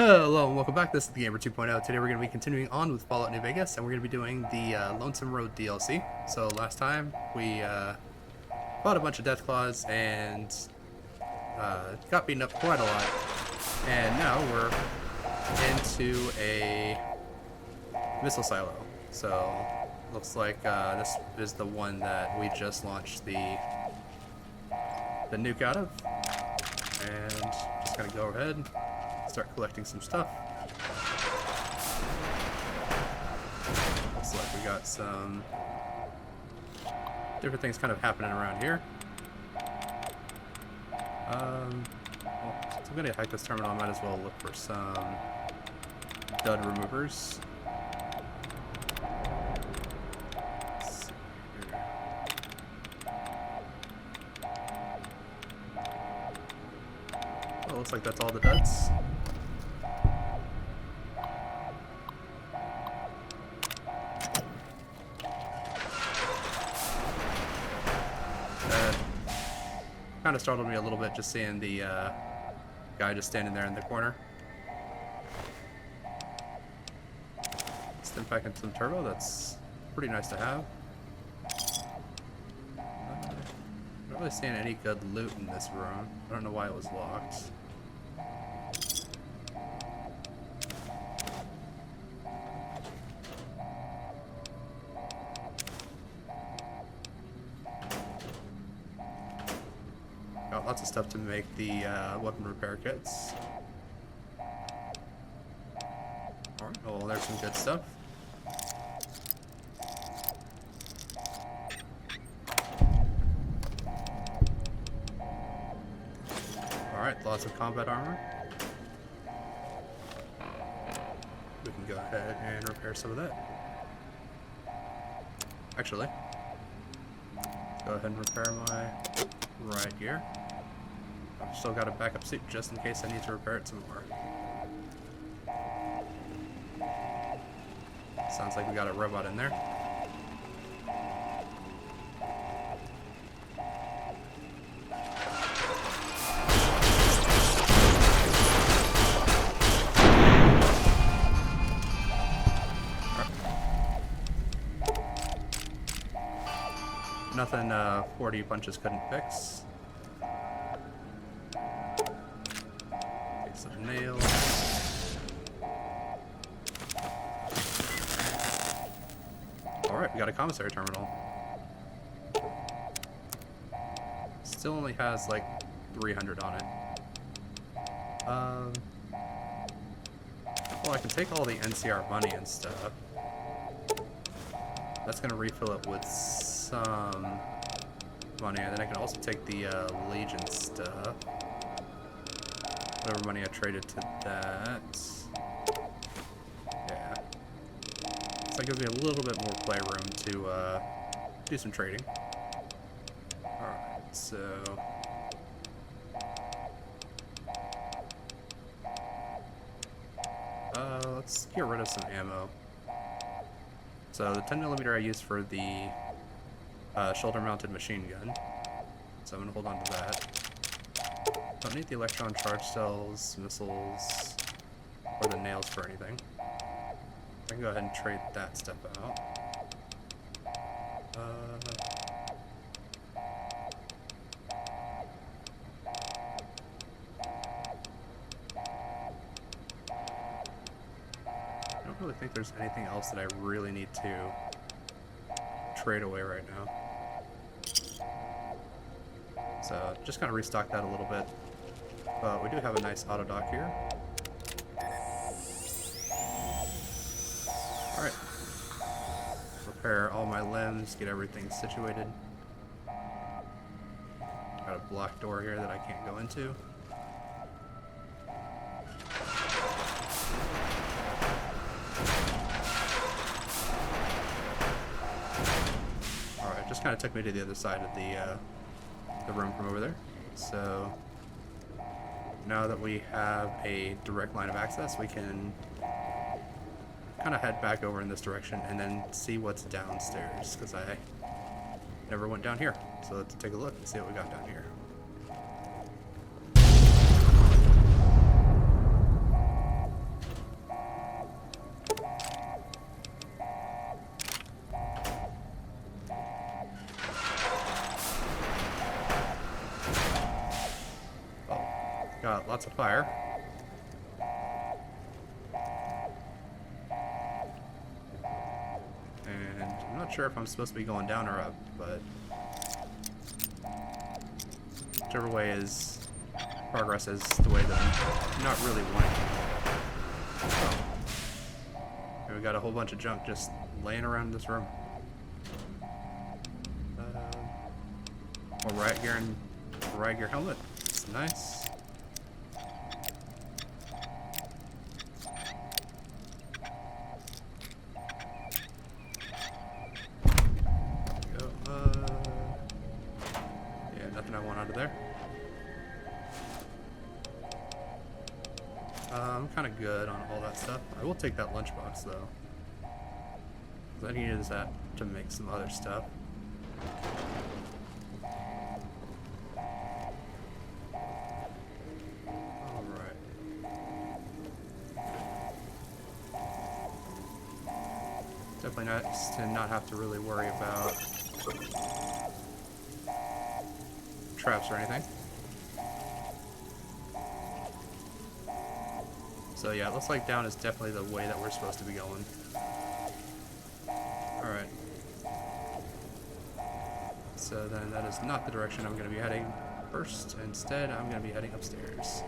Hello and welcome back. This is the Gamer 2.0. Today we're going to be continuing on with Fallout New Vegas, and we're going to be doing the Lonesome Road DLC. So last time we fought a bunch of Deathclaws and got beaten up quite a lot, and now we're into a missile silo. So looks like this is the one that we just launched the nuke out of, and just going to go ahead. Start collecting some stuff. Looks like we got some different things kind of happening around here. Well, since I'm gonna hack this terminal, I might as well look for some dud removers. Let's see here. Well, looks like that's all the duds. Kind of startled me a little bit just seeing the guy just standing there in the corner. Stim pack and some turbo, that's pretty nice to have. Not really seeing any good loot in this room. I don't know why it was locked. Got lots of stuff to make the weapon repair kits. Alright, well, there's some good stuff. Alright, lots of combat armor. We can go ahead and repair some of that. Actually, let's go ahead and repair my right gear. I've still got a backup suit just in case I need to repair it some more. Sounds like we got a robot in there. Nothing 40 punches couldn't fix. Take some nails. Alright, we got a commissary terminal. Still only has like 300 on it. Well, I can take all the NCR money and stuff. That's gonna refill it with some money, and then I can also take the Legion stuff. Whatever money I traded to that. Yeah. So that gives me a little bit more playroom to do some trading. Alright, so let's get rid of some ammo. So the 10mm I used for the shoulder-mounted machine gun, so I'm going to hold on to that. Don't need the electron charge cells, missiles, or the nails for anything. I can go ahead and trade that stuff out. I don't really think there's anything else that I really need to trade away right now. So just kind of restock that a little bit. But we do have a nice auto dock here. Alright. Repair all my limbs, get everything situated. Got a blocked door here that I can't go into. Alright, just kind of took me to the other side of the room from over there. So now that we have a direct line of access, we can kind of head back over in this direction and then see what's downstairs, because I never went down here. So let's take a look and see what we got down here. lots of fire. And I'm not sure if I'm supposed to be going down or up, but whichever way is progress is the way that I'm not really wanting to. And we got a whole bunch of junk just laying around this room. More riot gear and riot gear helmet. It's nice. Go. Yeah, nothing I want out of there. I'm kind of good on all that stuff. I will take that lunchbox though, because I can use that to make some other stuff. Alright. Definitely nice to not have to really worry about traps or anything. So yeah, it looks like down is definitely the way that we're supposed to be going. Alright. So then that is not the direction I'm going to be heading first. Instead, I'm going to be heading upstairs.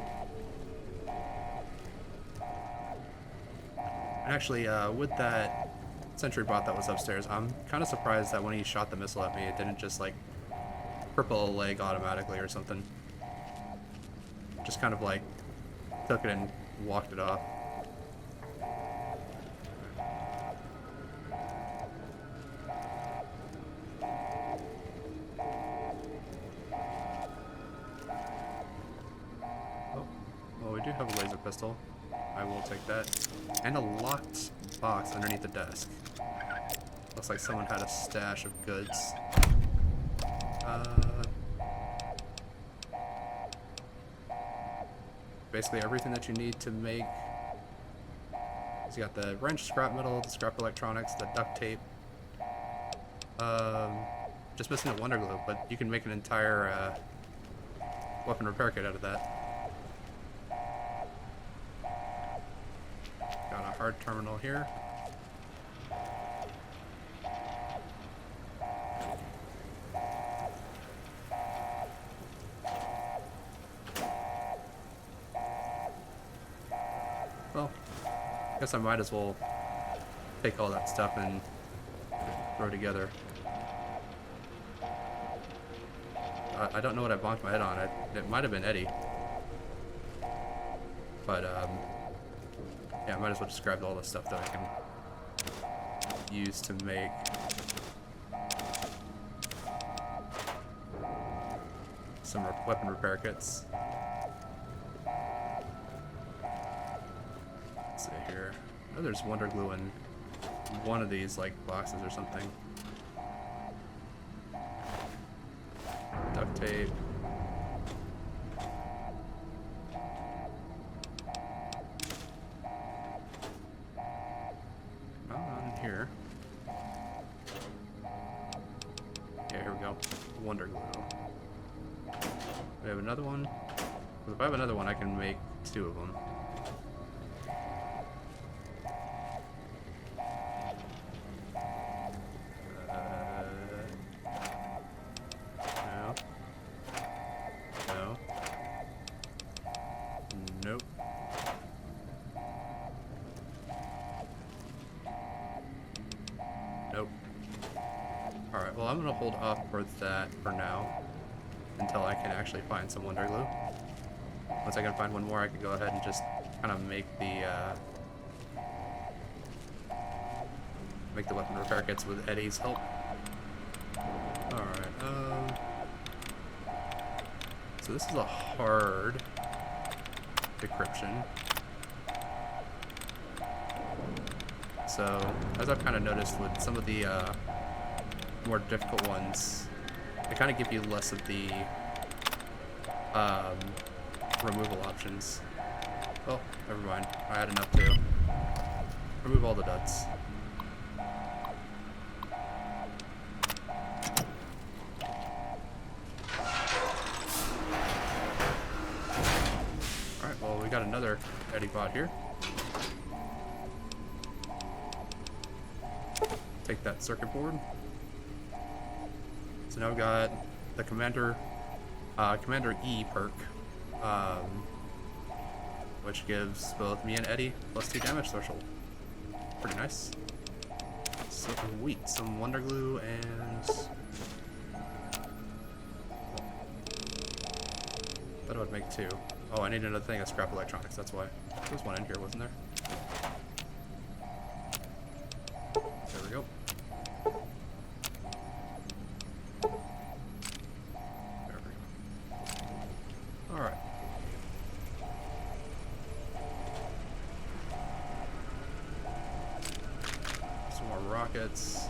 And actually, with that sentry bot that was upstairs, I'm kind of surprised that when he shot the missile at me, it didn't just like cripple a leg automatically or something. Just kind of like took it and walked it off. Oh, well, we do have a laser pistol. I will take that. And a locked box underneath the desk. Looks like someone had a stash of goods. Basically everything that you need to make. So you got the wrench, scrap metal, the scrap electronics, the duct tape. Just missing a wonder glue, but you can make an entire weapon repair kit out of that. Got a hard terminal here. Well, I guess I might as well take all that stuff and throw together. I don't know what I bonked my head on. It might have been Eddie. But, yeah, I might as well just grab all the stuff that I can use to make some weapon repair kits. Let's see here. Oh, there's wonder glue in one of these, like, boxes or something. Duct tape. On here. Yeah, here we go. Wonder glue. We have another one. Well, if I have another one, I can make two of them. Nope. Nope. Alright, well I'm gonna hold off for that for now until I can actually find some wonder glue. Once I can find one more, I can go ahead and just kind of make the weapon repair kits with Eddie's help. Alright, so this is a hard decryption. So, as I've kind of noticed with some of the more difficult ones, they kind of give you less of the removal options. Oh, never mind. I had enough to remove all the duds. got another Eddie pod here. Take that circuit board. So now we got the Commander E perk, which gives both me and Eddie +2 damage threshold. Pretty nice. So wheat, some Wonder Glue, and thought I would make 2. Oh, I need another thing of scrap electronics. That's why. There's one in here, wasn't there? There we go. There we go. All right. Some more rockets.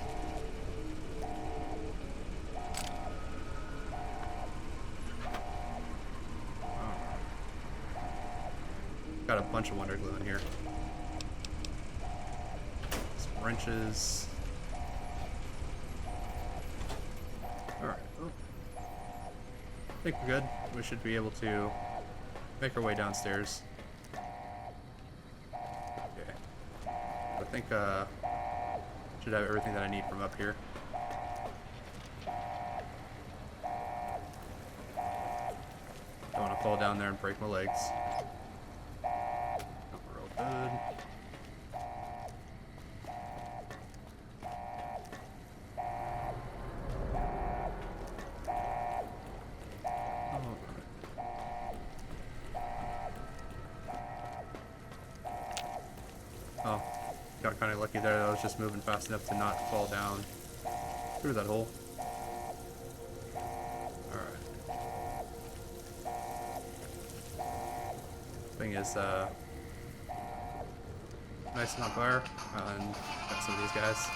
Got a bunch of Wonder Glue in here. Some wrenches. Alright. Oh. I think we're good. We should be able to make our way downstairs. Okay. I think should have everything that I need from up here. Don't want to fall down there and break my legs. Good. Oh, got kind of lucky there. I was just moving fast enough to not fall down through that hole. Alright. Thing is, nice and on fire, and got some of these guys.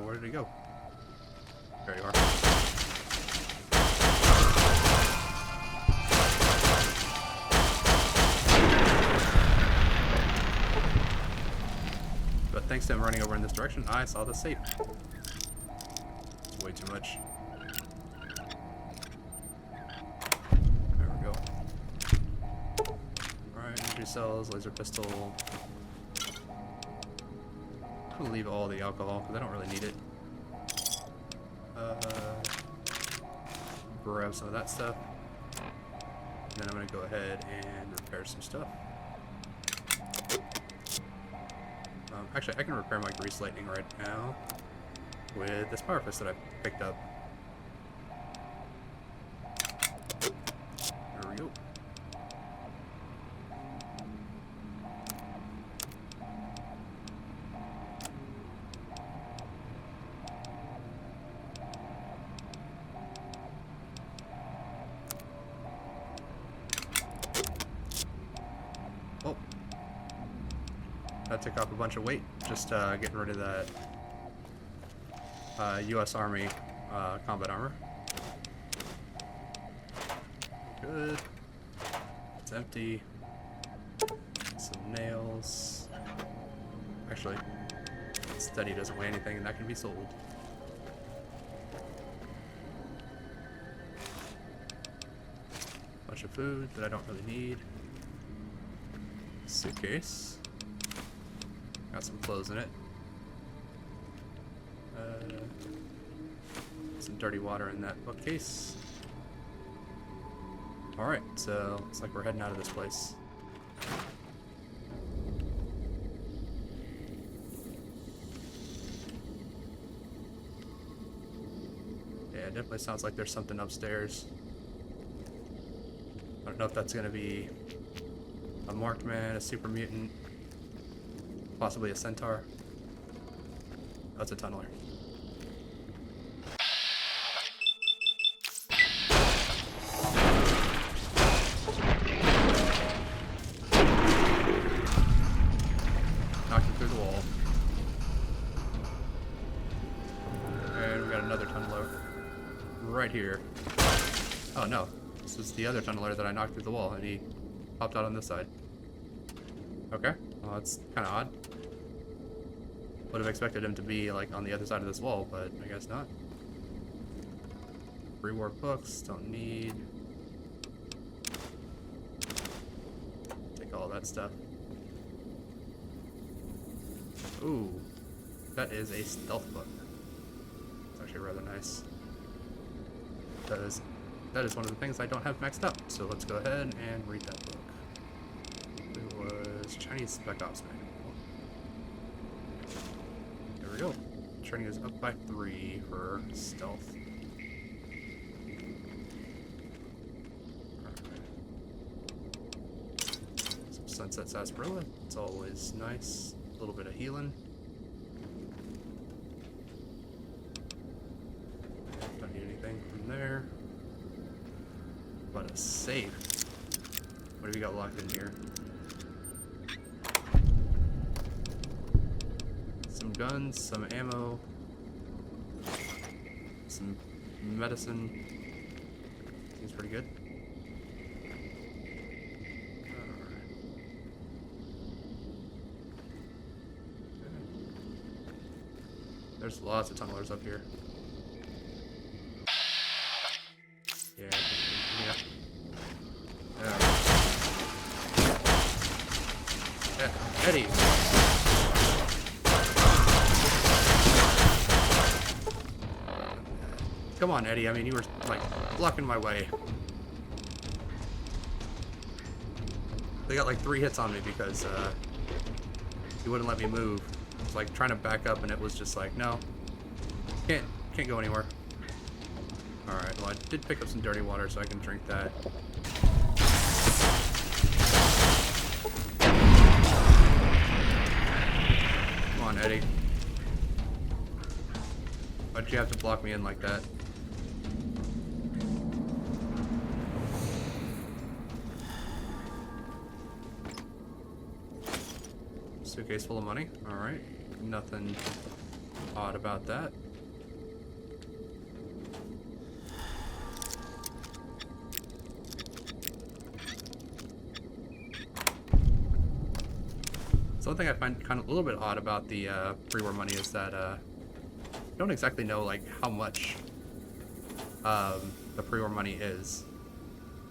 Where did he go? There you are. But thanks to him running over in this direction, I saw the safe. It's way too much. Cells, laser pistol. I'm gonna leave all the alcohol because I don't really need it. Grab some of that stuff. And then I'm gonna go ahead and repair some stuff. Actually, I can repair my grease lightning right now with this power fist that I picked up. There we go. Oh, that took off a bunch of weight, just getting rid of that U.S. Army combat armor. Good. It's empty. Some nails. Actually, steady doesn't weigh anything, and that can be sold. Bunch of food that I don't really need. Suitcase. Got some clothes in it. Some dirty water in that bookcase. Alright, so looks like we're heading out of this place. Yeah, it definitely sounds like there's something upstairs. I don't know if that's gonna be a marked man, a super mutant, possibly a centaur. That's a tunneler. Knocked him through the wall. And we got another tunneler right here. Oh no, this is the other tunneler that I knocked through the wall, and he popped out on this side. Okay, well that's kind of odd. Would have expected him to be like on the other side of this wall, but I guess not. Reward books, don't need. that stuff. Ooh, that is a stealth book. It's actually rather nice. That is one of the things I don't have maxed up. So let's go ahead and read that book. It was Chinese Spec Ops Manual. There we go. Training is up by 3 for stealth. Some Sunset Sarsaparilla. It's always nice. A little bit of healing. Don't need anything from there. But a safe. What have you got locked in here? Some guns, some ammo, some medicine. Seems pretty good. Alright. There's lots of tunnelers up here. Yeah. Yeah. Eddie. Come on, Eddie. I mean, you were, like, blocking my way. They got, like, 3 hits on me because, he wouldn't let me move. I was, like, trying to back up, and it was just like, no. Can't go anywhere. Alright, well, I did pick up some dirty water, so I can drink that. Come on, Eddie. Why'd you have to block me in like that? Suitcase full of money. Alright. Nothing odd about that. Something I find kind of a little bit odd about the pre-war money is that I don't exactly know like how much the pre-war money is.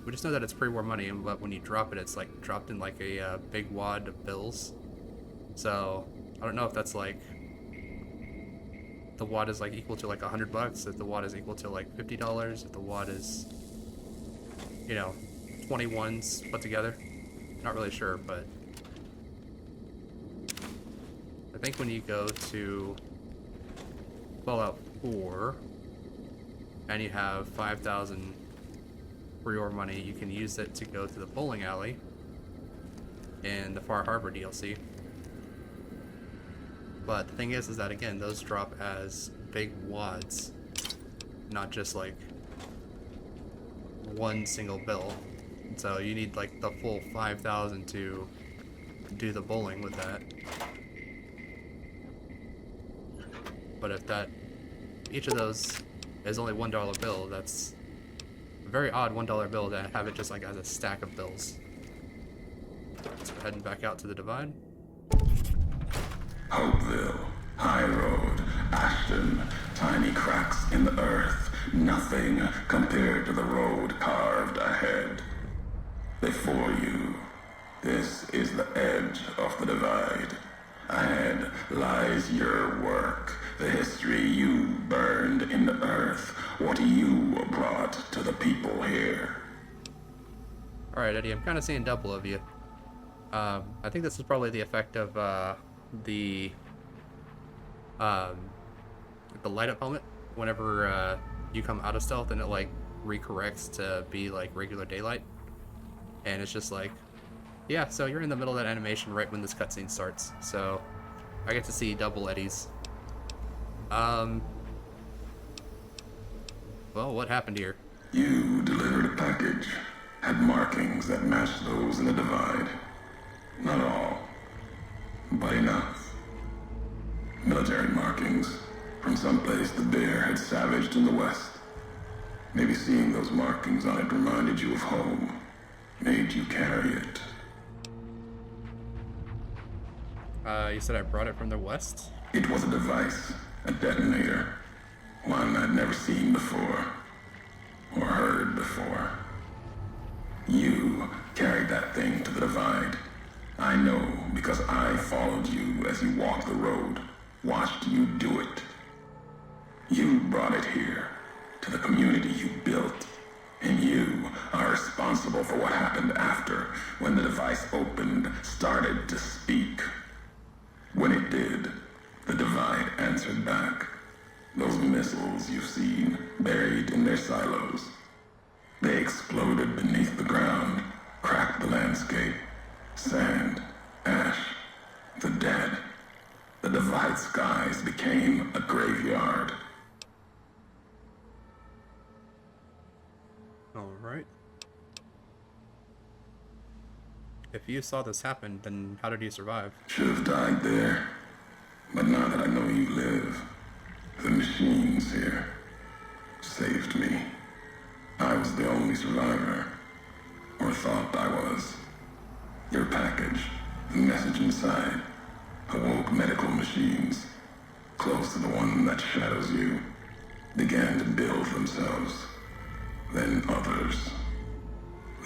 We just know that it's pre-war money, but when you drop it, it's like dropped in like a big wad of bills. So I don't know if that's like the wad is like equal to like $100, if the wad is equal to like $50, if the wad is, you know, 21s put together. Not really sure, but I think when you go to Fallout 4 and you have 5,000 pre-war money, you can use it to go to the bowling alley in the Far Harbor DLC. But the thing is that again, those drop as big wads, not just like one single bill. So you need like the full 5,000 to do the bowling with that. But if each of those is only $1 bill, that's a very odd $1 bill to have it just like as a stack of bills. So we're heading back out to the divide. Hopeville, High Road, Ashton, tiny cracks in the earth, nothing compared to the road carved ahead. Before you, this is the edge of the divide. Ahead lies your work, the history you burned in the earth, what you brought to the people here. Alright, Eddie, I'm kind of seeing double of you. I think this is probably the effect of the light up helmet. Whenever you come out of stealth and it like recorrects to be like regular daylight, and it's just like, yeah, so you're in the middle of that animation right when this cutscene starts, so I get to see double Eddies. Well, what happened here? You delivered a package, had markings that matched those in the divide. Not all, but enough. Military markings from someplace the bear had savaged in the west. Maybe seeing those markings on it reminded you of home, made you carry it. You said I brought it from the west? It was a device, a detonator, one I'd never seen before, or heard before. You carried that thing to the divide, because I followed you as you walked the road, watched you do it. You brought it here, to the community you built, and you are responsible for what happened after, when the device opened, started to speak. When it did, the Divide answered back. Those missiles you've seen, buried in their silos. They exploded beneath the ground, cracked the landscape. Sand, ash, the dead. The Divide skies became a graveyard. Alright. If you saw this happen, then how did you survive? Should have died there. But now that I know you live, the machines here saved me. I was the only survivor. Or thought I was. Your package, the message inside, awoke medical machines, close to the one that shadows you, began to build themselves. Then others.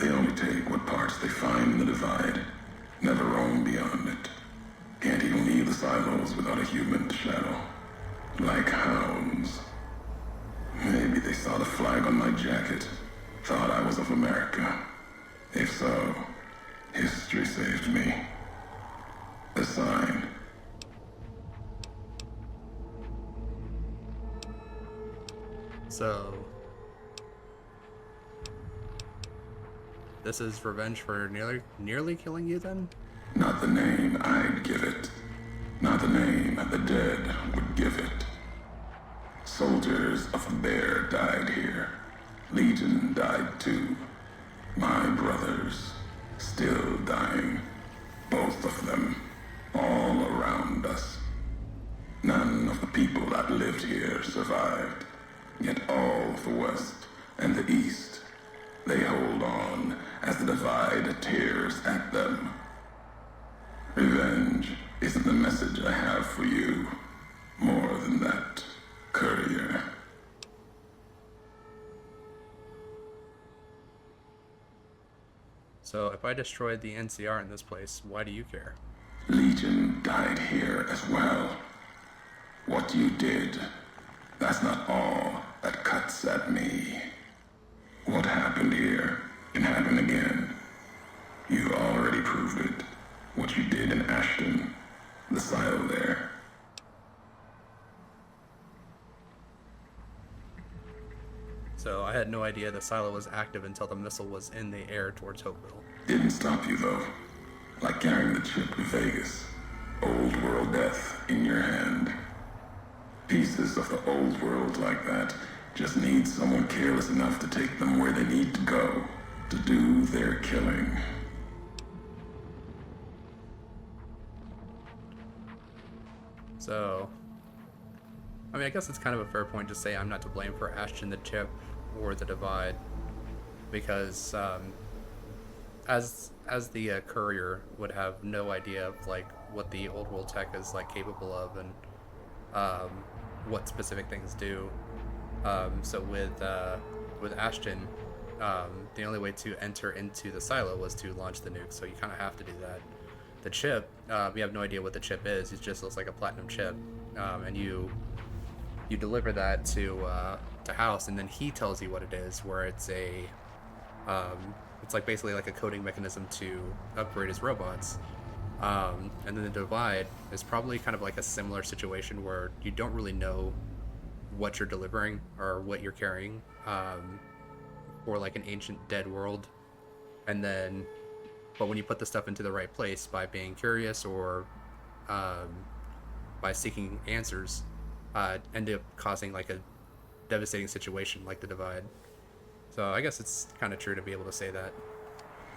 They only take what parts they find in the Divide, never roam beyond it. Can't even leave the silos without a human to shadow. Like hounds. Maybe they saw the flag on my jacket, thought I was of America. If so, history saved me. The sign. So, this is revenge for nearly killing you then? Not the name I'd give it. Not the name the dead would give it. Soldiers of the Bear died here. Legion died too. My brothers, still dying. Both of them, all around us. None of the people that lived here survived. Yet all of the West and the East, they hold on as the Divide tears at them. Revenge isn't the message I have for you. More than that, courier. So if I destroyed the NCR in this place, why do you care? Legion died here as well. What you did, that's not all that cuts at me. What happened here can happen again. You already proved it. What you did in Ashton, the silo there. So I had no idea the silo was active until the missile was in the air towards Hopeville. Didn't stop you though. Like carrying the chip to Vegas. Old world death in your hand. Pieces of the old world like that just need someone careless enough to take them where they need to go. To do their killing. So, I mean, I guess it's kind of a fair point to say I'm not to blame for Ashton the chip or the Divide, because as the courier would have no idea of like what the old world tech is like capable of and what specific things do. So with Ashton, the only way to enter into the silo was to launch the nuke. So you kind of have to do that. The chip, we have no idea what the chip is. It just looks like a platinum chip, and you deliver that to House, and then he tells you what it is. Where it's it's like basically like a coding mechanism to upgrade his robots. And then the Divide is probably kind of like a similar situation where you don't really know what you're delivering or what you're carrying, for like an ancient dead world, and then. But when you put the stuff into the right place by being curious or by seeking answers, end up causing like a devastating situation like the Divide. So I guess it's kind of true to be able to say that.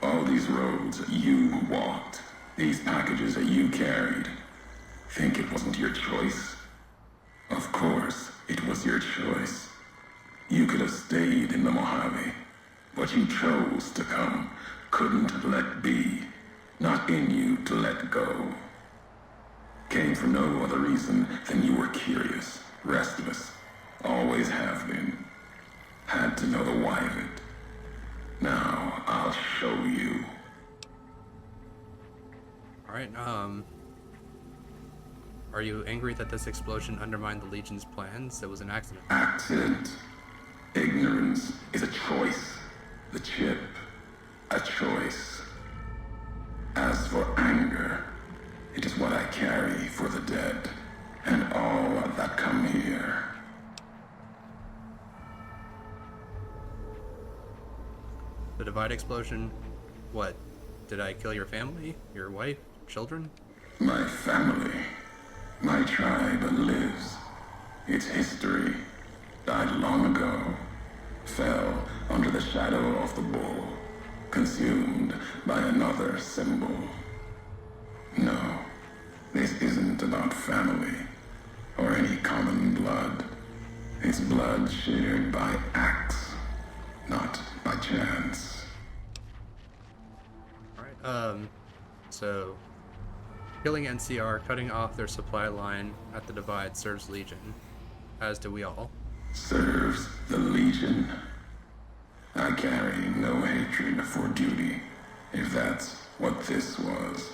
All these roads that you walked, these packages that you carried, think it wasn't your choice? Of course, it was your choice. You could have stayed in the Mojave, but you chose to come. Couldn't let be, not in you to let go. Came for no other reason than you were curious, restless, always have been. Had to know the why of it. Now, I'll show you. Alright. Alright, are you angry that this explosion undermined the Legion's plans? It was an accident. Accident. Ignorance is a choice. The chip, a choice. As for anger, it is what I carry for the dead, and all that come here. The Divide explosion? What? Did I kill your family? Your wife? Children? My family, my tribe lives. Its history died long ago, fell under the shadow of the bull, consumed by another symbol. No, this isn't about family or any common blood. It's blood shared by acts, not by chance. Alright, so killing NCR, cutting off their supply line at the Divide serves Legion, as do we all. Serves the Legion. I carry no hatred for duty, if that's what this was.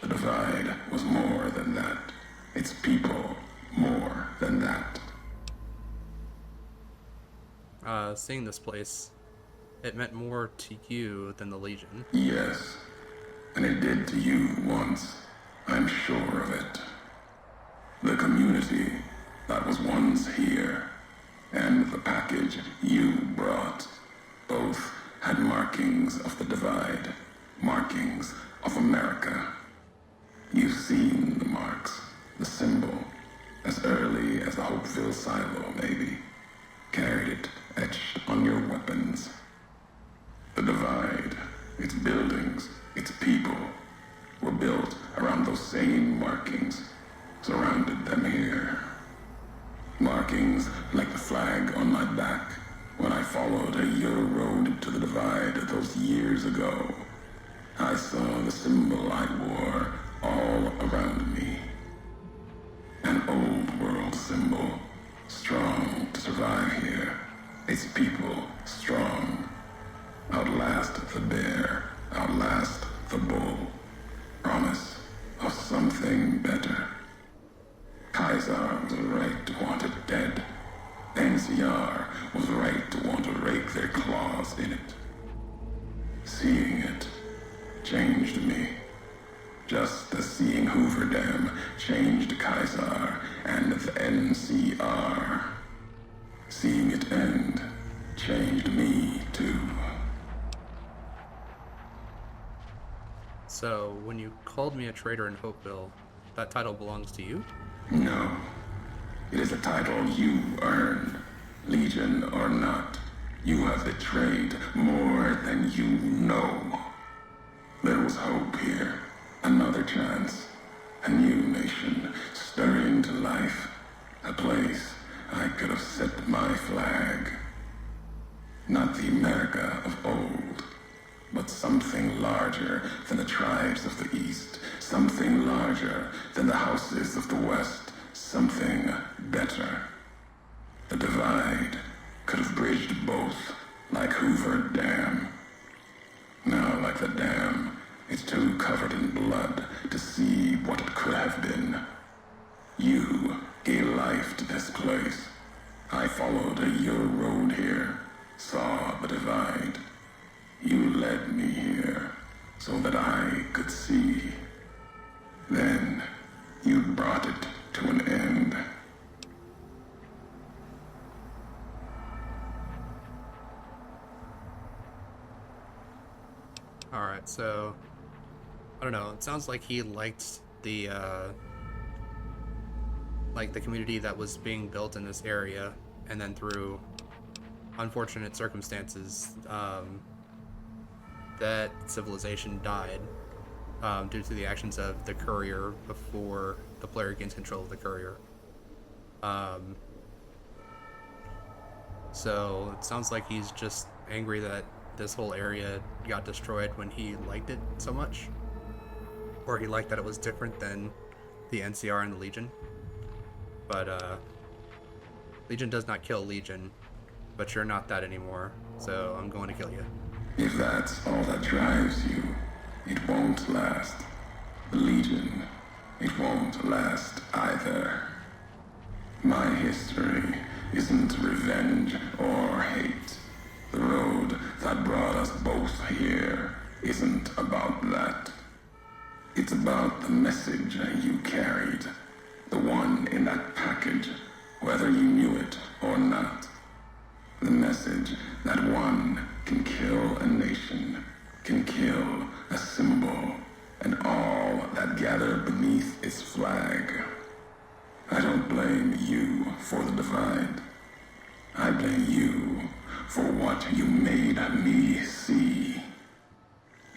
The Divide was more than that. Its people more than that. Seeing this place, it meant more to you than the Legion. Yes, and it did to you once. I'm sure of it. The community that was once here, and the package you brought, both had markings of the Divide, markings of America. You've seen the marks, the symbol, as early as the Hopeville silo, maybe. Carried it etched on your weapons. The Divide, its buildings, its people, were built around those same markings, surrounded them here. Markings like the flag on my back when I followed your road to the Divide those years ago. I saw the symbol I wore all around me. An old world symbol, strong to survive here. Its people strong. Outlast the bear, outlast the bull. Promise of something better. Kaiser was right to want it dead. NCR was right to want to rake their claws in it. Seeing it changed me. Just as seeing Hoover Dam changed Kaiser and the NCR. Seeing it end changed me too. So, when you called me a traitor in Hopeville, that title belongs to you? No. It is a title you earned, Legion or not. You have betrayed more than you know. There was hope here. Another chance. A new nation stirring to life. A place I could have set my flag. Not the America of old, but something larger than the tribes of the East. Something larger than the houses of the West. Something better. The Divide could have bridged both, like Hoover Dam. Now, like the dam, it's too covered in blood to see what it could have been. You gave life to this place. I followed your road here, saw the Divide. You led me here so that I could see. Then you brought it to an end. Alright, so I don't know, it sounds like he liked the community that was being built in this area, and then through unfortunate circumstances, that civilization died due to the actions of the courier before the player gains control of the courier. So it sounds like he's just angry that this whole area got destroyed when he liked it so much, or he liked that it was different than the NCR and the Legion. But Legion does not kill Legion, but you're not that anymore, so I'm going to kill you. If that's all that drives you, it won't last. The Legion, it won't last either. My history isn't revenge or hate. The road that brought us both here isn't about that. It's about the message you carried, the one in that package, whether you knew it or not. The message that one can kill a nation, can kill a symbol, and all that gather beneath its flag. I don't blame you for the divide. I blame you for what you made me see.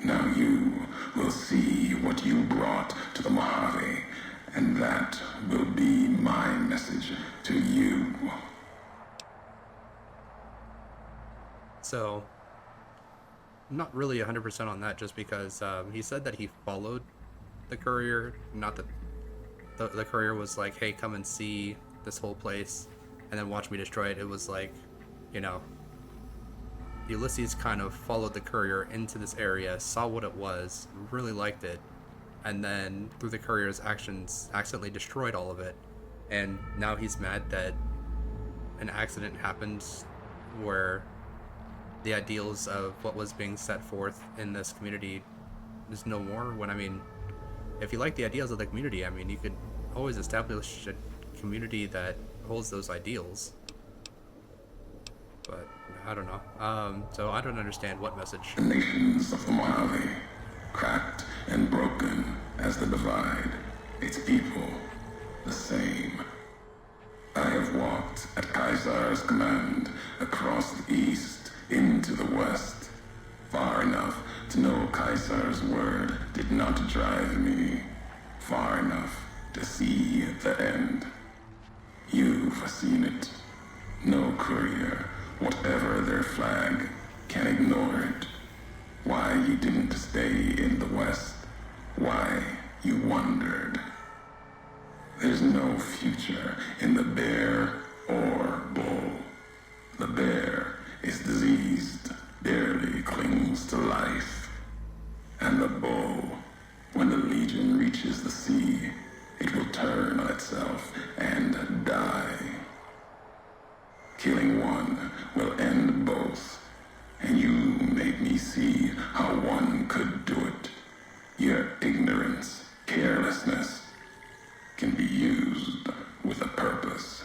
Now you will see what you brought to the Mojave, and that will be my message to you. So, I'm not really 100% on that, just because he said that he followed the courier, not that the courier was like, hey, come and see this whole place and then watch me destroy it. It was like, you know, Ulysses kind of followed the courier into this area, saw what it was, really liked it, and then through the courier's actions accidentally destroyed all of it. And now he's mad that an accident happened where the ideals of what was being set forth in this community is no more. When, I mean, if you like the ideals of the community, I mean, you could always establish a community that holds those ideals. But I don't know. So I don't understand what message. The nations of the Mojave, cracked and broken as the divide, its people the same. I have walked at Caesar's command across the east into the west, far enough to know Caesar's word did not drive me, far enough to see the end. You've seen it. No courier, whatever their flag, can ignore it. Why you didn't stay in the west, why you wandered. There's no future in the bear or bull. The bear is diseased, barely clings to life. And the bull, when the Legion reaches the sea, it will turn on itself and die. Killing one will end both, and you made me see how one could do it. Your ignorance, carelessness, can be used with a purpose.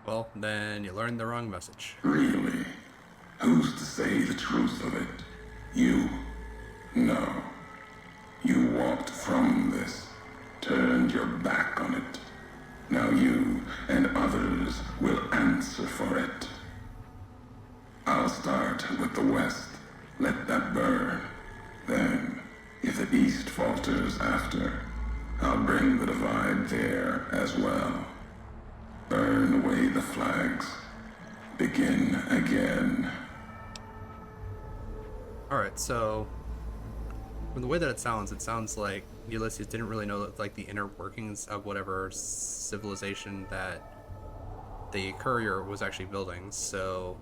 Well, then you learned the wrong message. Really? Who's to say the truth of it? You? No. You walked from this, turned your back on it. Now you and others will answer for it. I'll start with the west. Let that burn. Then, if the east falters after, I'll bring the divide there as well. Burn away the flags. Begin again. Alright, so from the way that it sounds like Ulysses didn't really know like the inner workings of whatever civilization that the courier was actually building. So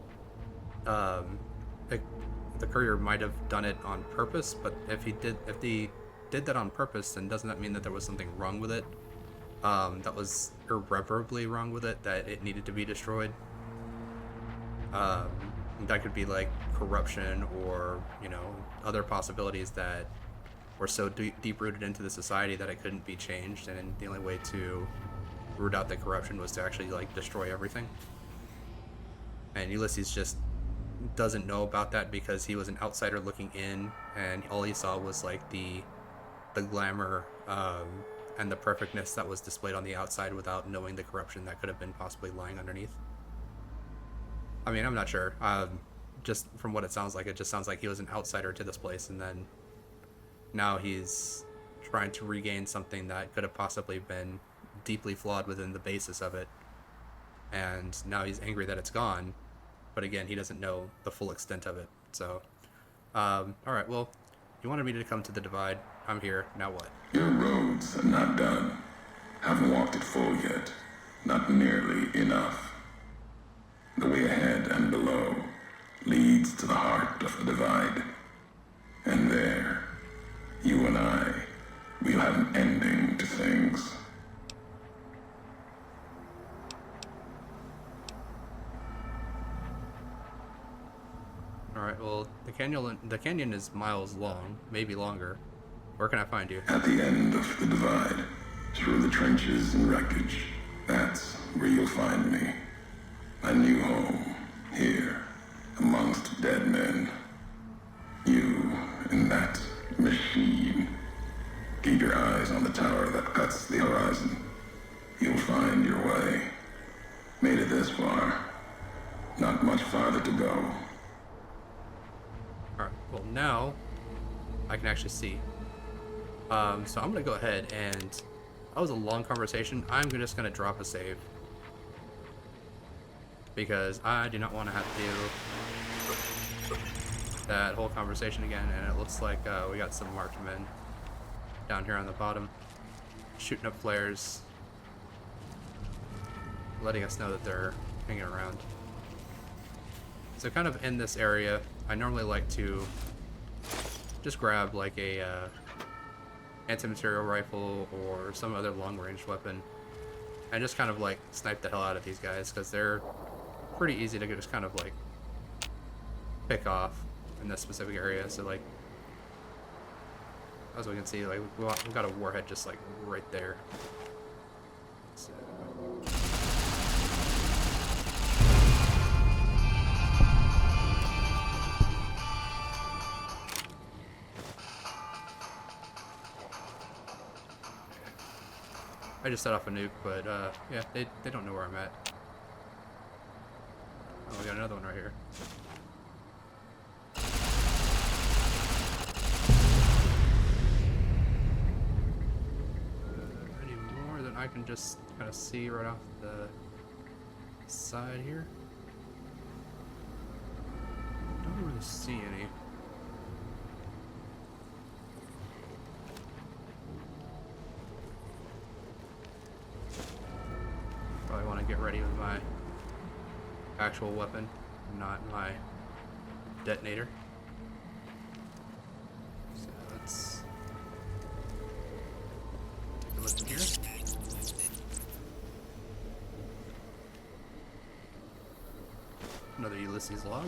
the courier might have done it on purpose, but if he did that on purpose, then doesn't that mean that there was something wrong with it? That was irreparably wrong with it, that it needed to be destroyed. That could be like corruption or, you know, other possibilities that were so deep rooted into the society that it couldn't be changed, and the only way to root out the corruption was to actually like destroy everything. And Ulysses just doesn't know about that because he was an outsider looking in, and all he saw was like the glamour and the perfectness that was displayed on the outside without knowing the corruption that could have been possibly lying underneath. I mean, I'm not sure. Just from what it sounds like, it just sounds like he was an outsider to this place, and then now he's trying to regain something that could have possibly been deeply flawed within the basis of it. And now he's angry that it's gone, but again, he doesn't know the full extent of it. So, alright, well, you wanted me to come to the divide. I'm here. Now what? Your road's not done. Haven't walked it full yet. Not nearly enough. The way ahead and below, leads to the heart of the divide. And there, you and I, we'll have an ending to things. Alright, well, the canyon is miles long, maybe longer. Where can I find you? At the end of the divide, through the trenches and wreckage, that's where you'll find me. A new home, here, amongst dead men. You and that machine. Keep your eyes on the tower that cuts the horizon. You'll find your way. Made it this far. Not much farther to go. Alright, well now I can actually see. So I'm gonna go ahead and that was a long conversation. I'm just gonna drop a save because I do not want to have to do that whole conversation again. And it looks like we got some marked men down here on the bottom shooting up flares, letting us know that they're hanging around. So kind of in this area, I normally like to just grab like a anti-material rifle or some other long-range weapon and just kind of like snipe the hell out of these guys because they're pretty easy to just kind of like pick off in this specific area. So like, as we can see, like we got a warhead just like right there. So I just set off a nuke, but yeah, they don't know where I'm at. Oh, we got another one right here. Any more than I can just kind of see right off the side here? Don't really see any. Probably want to get ready with my actual weapon, not my detonator. So let's take a look in here. Another Ulysses log.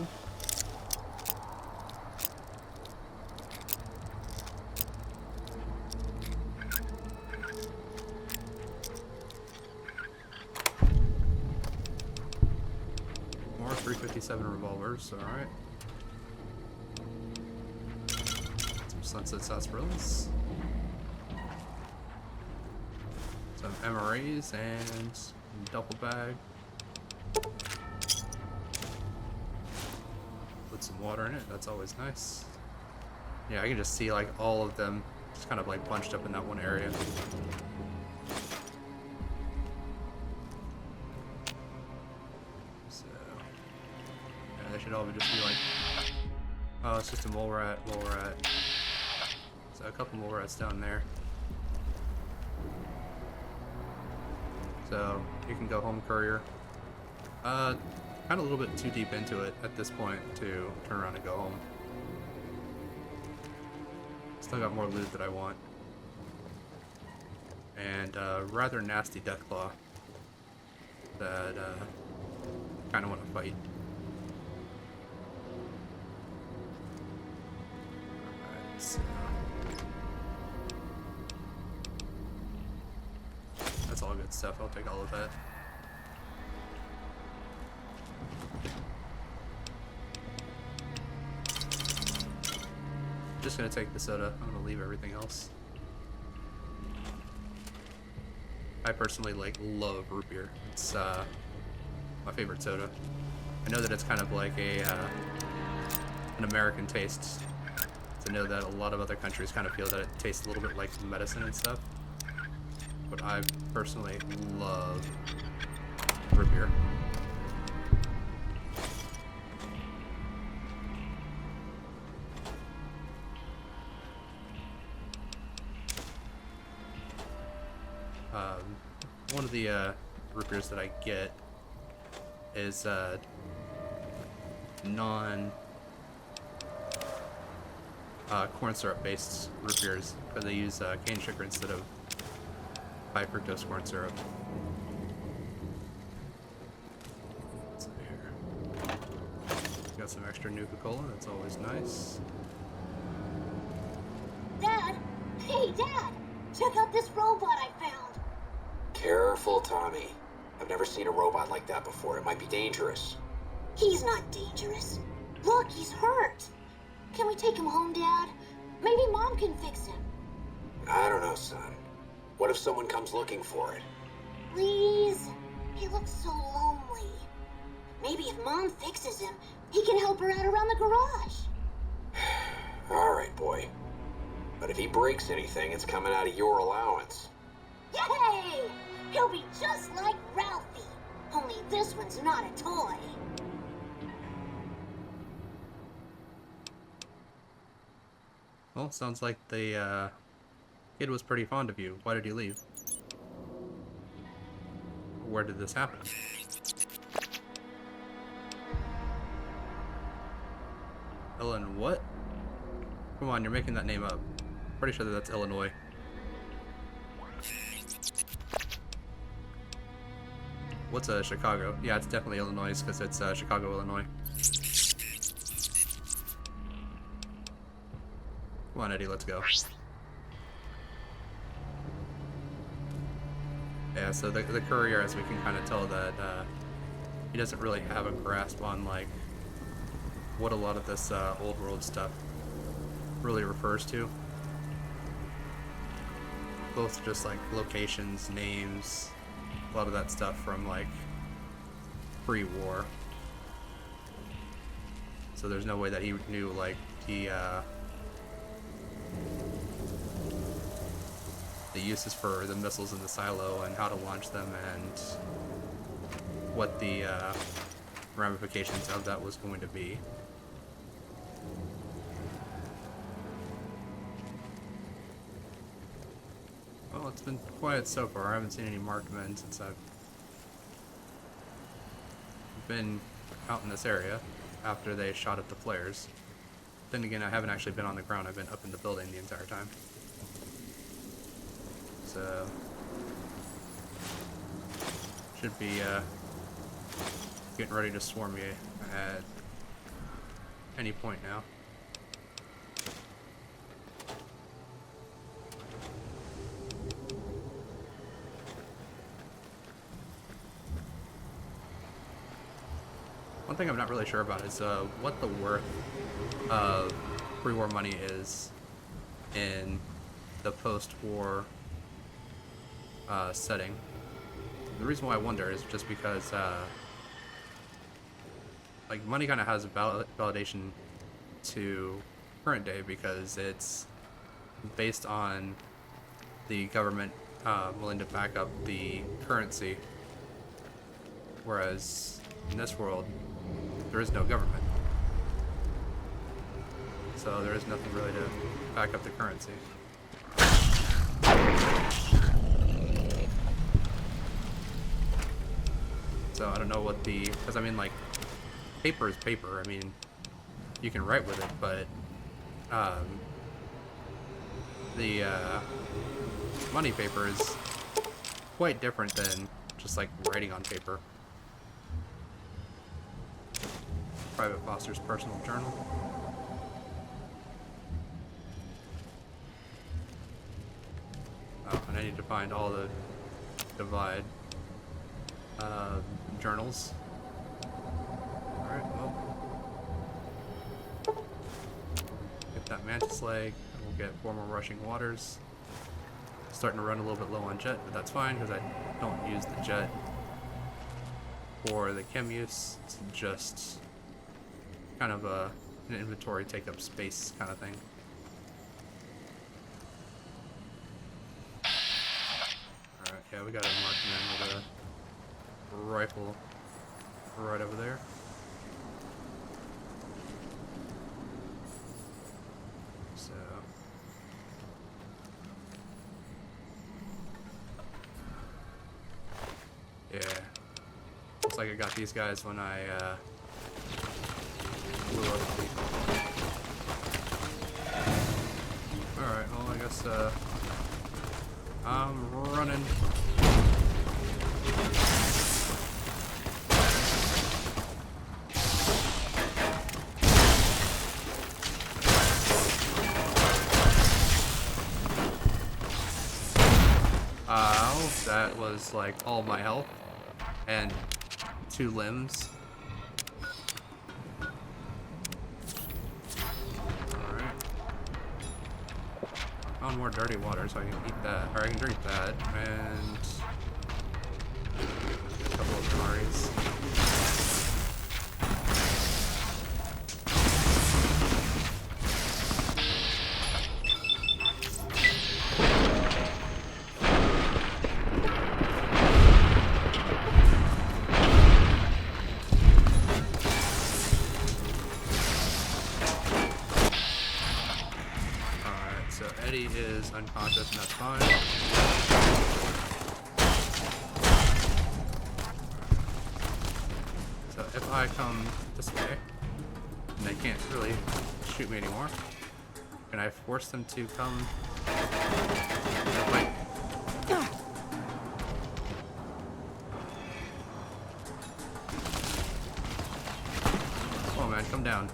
More 357 revolvers, alright. Some sunset sarsaparillas. Some MRAs and duffel bag. Put some water in it, that's always nice. Yeah, I can just see like all of them just kind of like bunched up in that one area. So yeah, they should all just be like, oh, it's just a mole rat. So a couple mole rats down there. So you can go home, courier. Kind of a little bit too deep into it at this point to turn around and go home. Still got more loot that I want. And rather nasty deathclaw that kind of want to fight. Alright, so that's all good stuff. I'll take all of that. Just gonna take the soda. I'm gonna leave everything else. I personally love root beer. It's my favorite soda. I know that it's kind of like a an American taste. To know that a lot of other countries kind of feel that it tastes a little bit like medicine and stuff. But I personally love root beer. One of the root beers that I get is non corn syrup based root beers, but they use cane sugar instead of high fructose corn syrup. What's in here? Got some extra Nuka-Cola, that's always nice. Dad! Hey, Dad! Check out this robot I found! Careful, Tommy. I've never seen a robot like that before. It might be dangerous. He's not dangerous. Look, he's hurt. Can we take him home, Dad? Maybe Mom can fix him. I don't know, son. What if someone comes looking for it? Please? He looks so lonely. Maybe if Mom fixes him, he can help her out around the garage. All right, boy. But if he breaks anything, it's coming out of your allowance. Yay! He'll be just like Ralphie. Only this one's not a toy. Well, sounds like the kid was pretty fond of you. Why did he leave? Where did this happen? Ellen, what? Come on, you're making that name up. Pretty sure that that's Illinois. What's Chicago? Yeah, it's definitely Illinois because it's Chicago, Illinois. Come on, Eddie, let's go. Yeah, so the courier, as we can kind of tell, that he doesn't really have a grasp on like what a lot of this old world stuff really refers to. Both just like locations, names, a lot of that stuff from like pre-war. So there's no way that he knew like the uses for the missiles in the silo and how to launch them and what the ramifications of that was going to be. Well, it's been quiet so far. I haven't seen any marked men since I've been out in this area after they shot at the flares. Then again, I haven't actually been on the ground. I've been up in the building the entire time. So should be getting ready to swarm you at any point now. One thing I'm not really sure about is what the worth of pre-war money is in the post-war setting. The reason why I wonder is just because like money kind of has a validation to current day because it's based on the government willing to back up the currency, whereas in this world there is no government, so there is nothing really to back up the currency. So I don't know what because I mean, like, paper is paper. I mean, you can write with it, but the money paper is quite different than just like writing on paper. Private Foster's personal journal. Oh, and I need to find all the divide journals. Alright, well. Get that mantis leg, and we'll get 4 more rushing waters. Starting to run a little bit low on jet, but that's fine because I don't use the jet for the chem use. It's just kind of an inventory take up space kind of thing. Alright, yeah, we got a marked man with a rifle right over there. So yeah, looks like I got these guys when I Alright, well, I guess, I'm running. Ow, that was like all my health and 2 limbs. Alright. Found more dirty water, so I can eat that, or I can drink that, and a couple of Maris. So Eddie is unconscious, and that's fine. So if I come this way, and they can't really shoot me anymore, can I force them to come? Wait. Oh man, come down.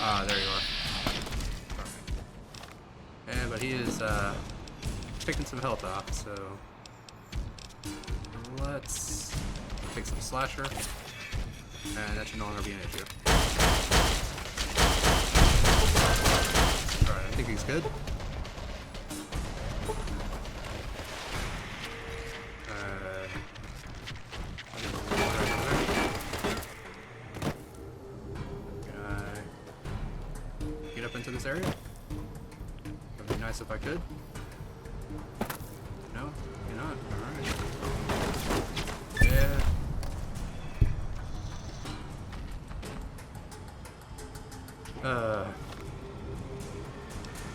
Ah, there you are. Yeah, but he is picking some health off, so let's take some slasher, and that should no longer be an issue. Alright, I think he's good. Up into this area? That'd be nice if I could. No? You're not? Alright. Yeah.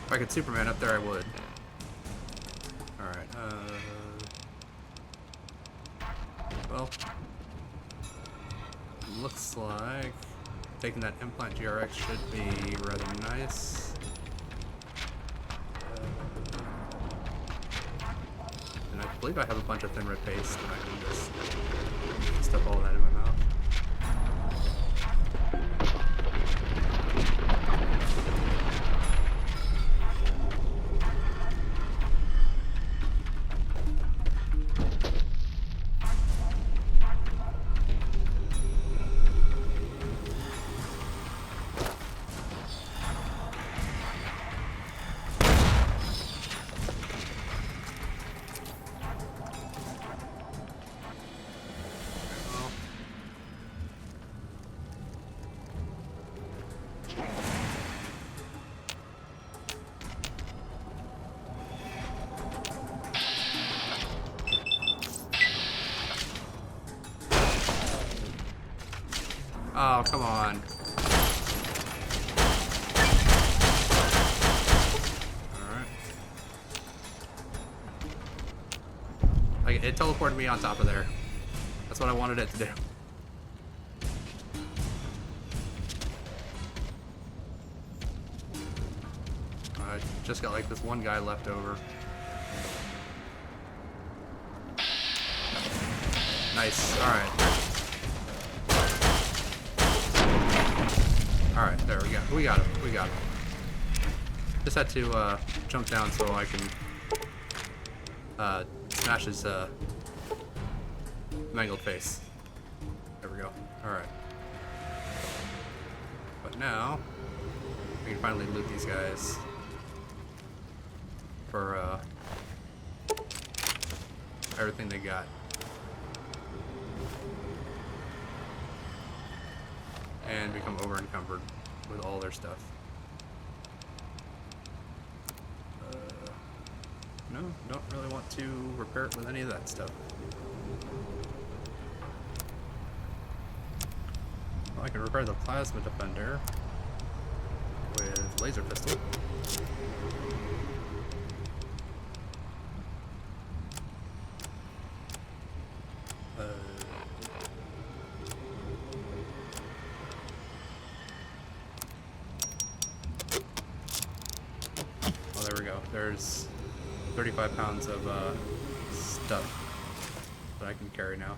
If I could Superman up there, I would. Alright, well, looks like taking that implant GRX should be rather nice. And I believe I have a bunch of thin red paste, and I can just stuff all that in my mouth. Oh, come on. Alright. Like, it teleported me on top of there. That's what I wanted it to do. I just got like this one guy left over. Nice. Alright. Alright, there we go. We got him. We got him. Just had to jump down so I can smash his mangled face. There we go. Alright. But now we can finally loot these guys for everything they got. And become over encumbered with all their stuff. No, don't really want to repair it with any of that stuff. Well, I can repair the plasma defender with laser pistol. go. There's 35 pounds of stuff that I can carry now.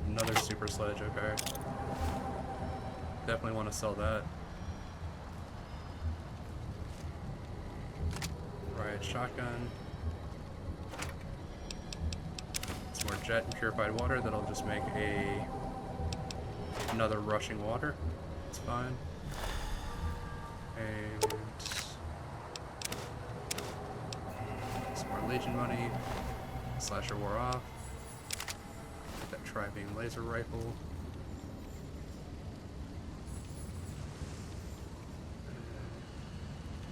Another super sledge, okay. Definitely want to sell that. Riot shotgun. Some more jet and purified water that'll just make another rushing water. It's fine. And some more Legion money. Slasher wore off. Get that tri-beam laser rifle.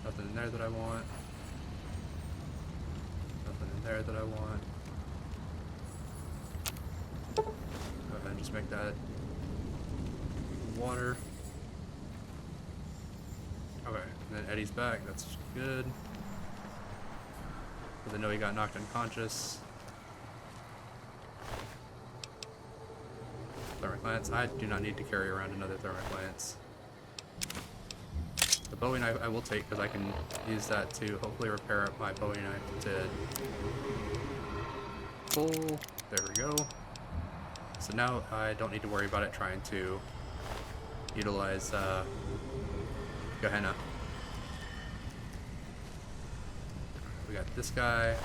Nothing in there that I want. Nothing in there that I want. Go ahead and just make that water. Okay, and then Eddie's back. That's good. Because I know he got knocked unconscious. Thermic lance. I do not need to carry around another thermic lance. The Bowie knife I will take because I can use that to hopefully repair up my Bowie knife to full. There we go. So now I don't need to worry about it trying to utilize Gehenna. We got this guy.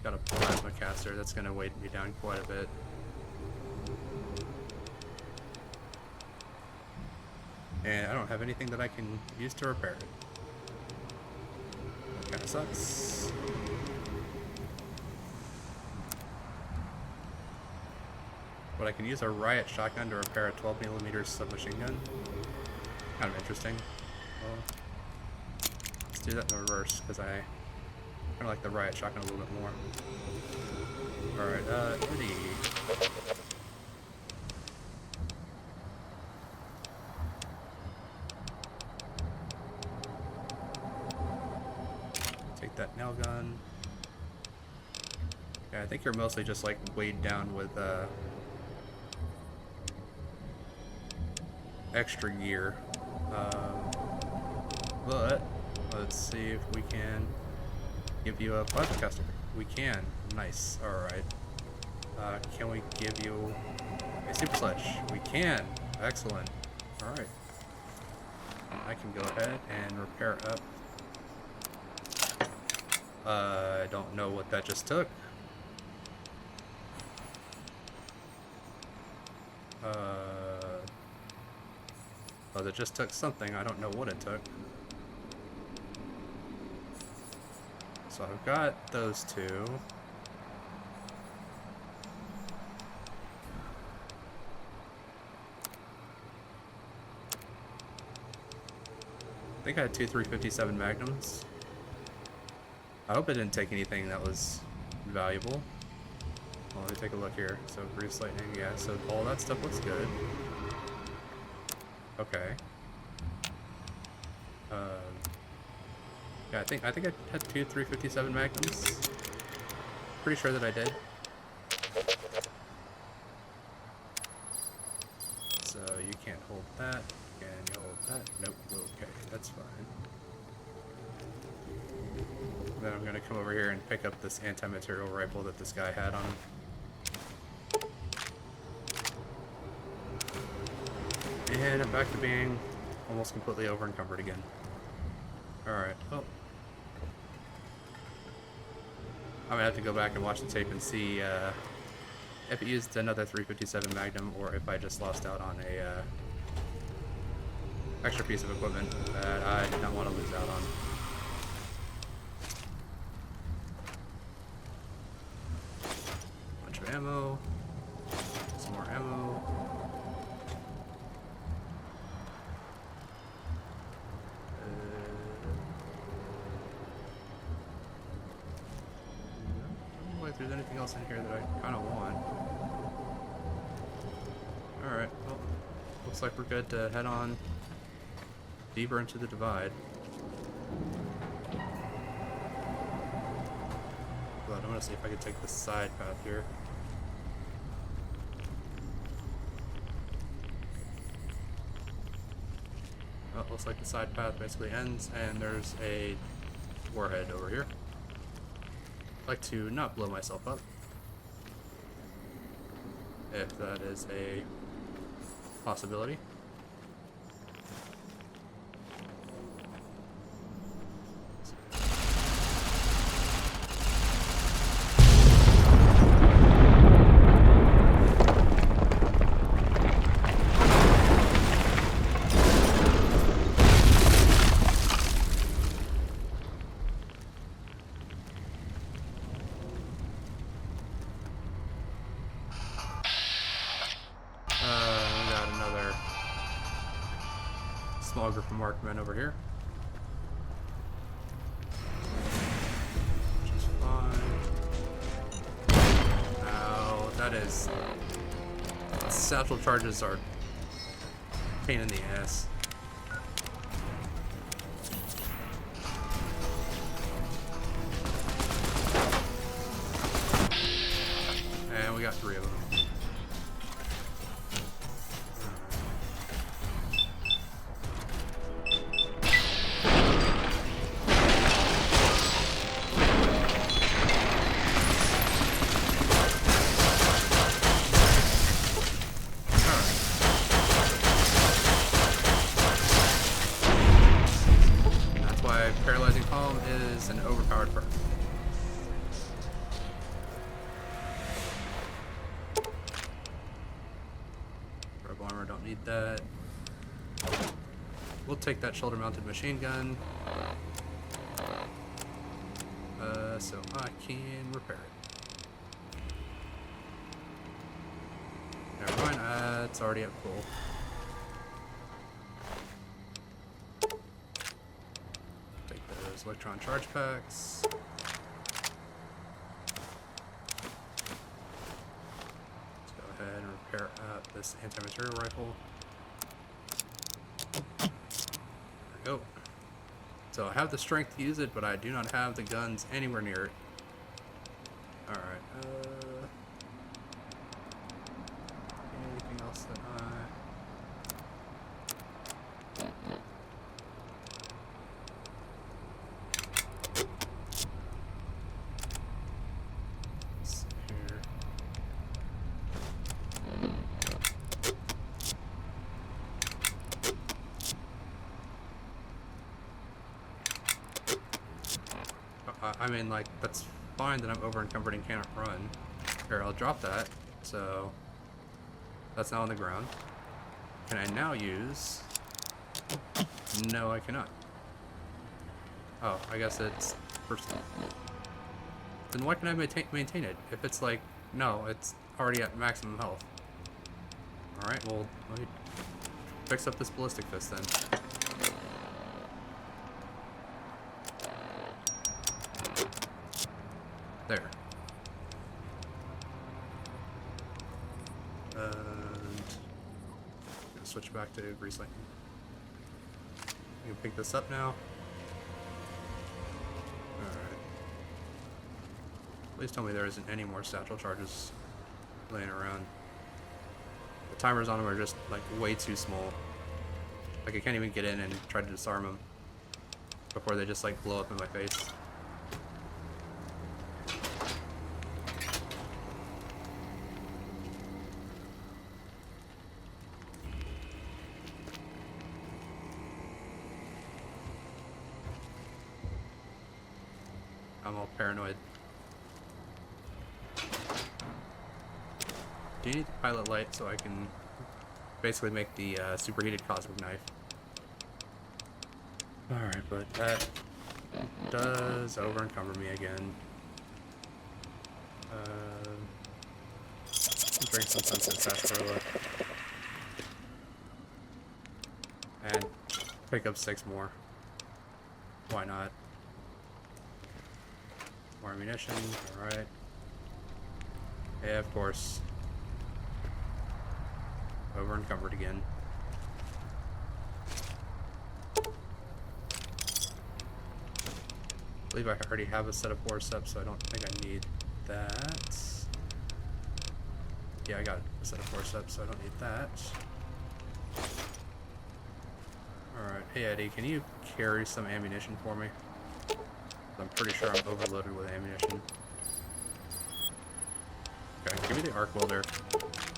Got a plasma caster. That's going to weight me down quite a bit. And I don't have anything that I can use to repair it. That kind of sucks. But I can use a riot shotgun to repair a 12mm submachine gun. Kind of interesting. Well, let's do that in reverse because I kind of like the riot shotgun a little bit more. Alright, Eddie. Take that nail gun. Yeah, I think you're mostly just like weighed down with extra gear. But let's see if we can give you a plasma caster. We can. Nice. Alright. Can we give you a super sledge? We can. Excellent. Alright. I can go ahead and repair up. I don't know what that just took. Well, it just took something. I don't know what it took. So I've got those two. I think I had two 357 Magnums. I hope it didn't take anything that was valuable. Well, let me take a look here. So Grease Lightning, yeah, so all that stuff looks good. Okay. Yeah, I think I had two 357 Magnums. Pretty sure that I did. So you can't hold that. Can you hold that? Nope. Okay, that's fine. Then I'm gonna come over here and pick up this anti-material rifle that this guy had on him. And I'm back to being almost completely over encumbered again. Alright, well. I'm gonna have to go back and watch the tape and see if it used another 357 Magnum or if I just lost out on a extra piece of equipment that I did not want to lose out on. Bunch of ammo. Some more ammo. If there's anything else in here that I kind of want. Alright, well, looks like we're good to head on deeper into the divide. But I'm gonna see if I can take the side path here. looks like the side path basically ends, and there's a warhead over here. I'd like to not blow myself up, if that is a possibility. We got another small group of markmen over here. Which is fine. Ow, that is... satchel charges are a pain in the ass. And we got 3 of them. Paralyzing Palm is an overpowered perk. Robe armor, don't need that. We'll take that shoulder-mounted machine gun. So I can repair it. Never mind, it's already at full. Electron charge packs. Let's go ahead and repair up this anti-material rifle. There we go. So I have the strength to use it, but I do not have the guns anywhere near it. Alright, anything else that I mean, like, that's fine that I'm over encumbered and cannot run. Here, I'll drop that. So, that's now on the ground. Can I now use... No, I cannot. Oh, I guess it's... Then why can I maintain it? If it's like... No, it's already at maximum health. Alright, well, let me fix up this ballistic fist then. There. And gonna switch back to grease lightning. You can pick this up now. Alright. Please tell me there isn't any more satchel charges laying around. The timers on them are just like way too small. Like I can't even get in and try to disarm them before they just like blow up in my face. I'm all paranoid. Do you need the pilot light so I can basically make the superheated cosmic knife? Alright, but that does over encumber me again. Drink some sunset sarsaparilla. And pick up 6 more. Why not? More ammunition, alright. Yeah, of course. Over encumbered again. I believe I already have a set of forceps, so I don't think I need that. Yeah, I got a set of forceps, so I don't need that. Alright, Hey Eddie, can you carry some ammunition for me? I'm pretty sure I'm overloaded with ammunition. Okay, give me the arc welder.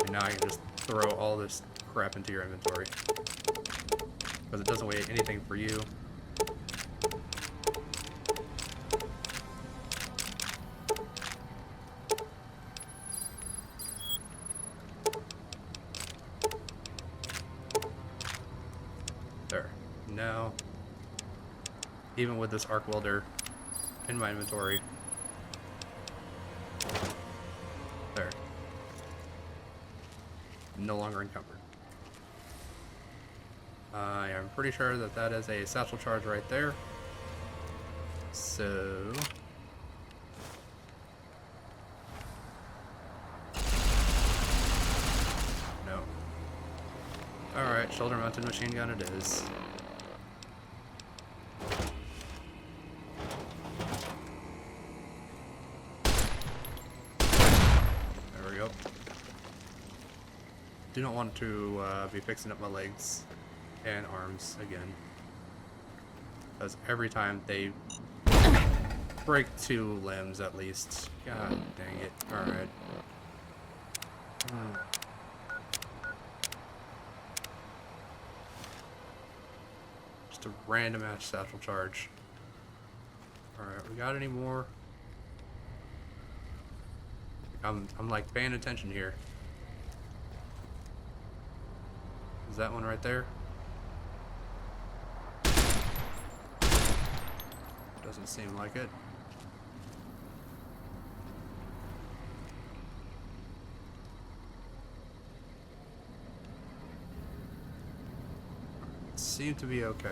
And now I can just throw all this crap into your inventory. Because it doesn't weigh anything for you. There. Now, even with this arc welder in my inventory, there. No longer encumbered. I am pretty sure that that is a satchel charge right there. So... no. Alright, shoulder mounted machine gun it is. There we go. Do not want to be fixing up my legs and arms again, because every time they break 2 limbs at least. God dang it. Alright. Just a random ass satchel charge. Alright, we got any more? I'm like paying attention here. Is that one right there? Doesn't seem like it. Seem to be okay.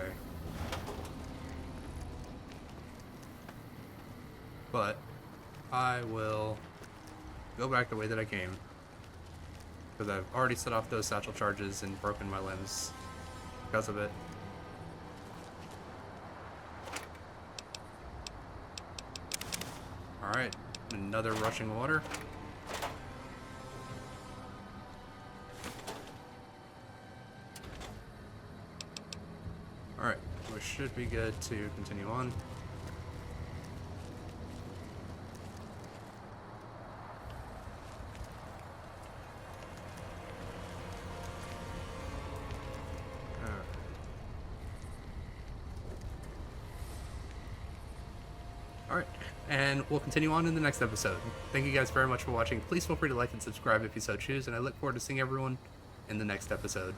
But I will go back the way that I came, because I've already set off those satchel charges and broken my limbs because of it. Alright, another rushing water. Alright, we should be good to continue on. Alright, and we'll continue on in the next episode. Thank you guys very much for watching. Please feel free to like and subscribe if you so choose, and I look forward to seeing everyone in the next episode.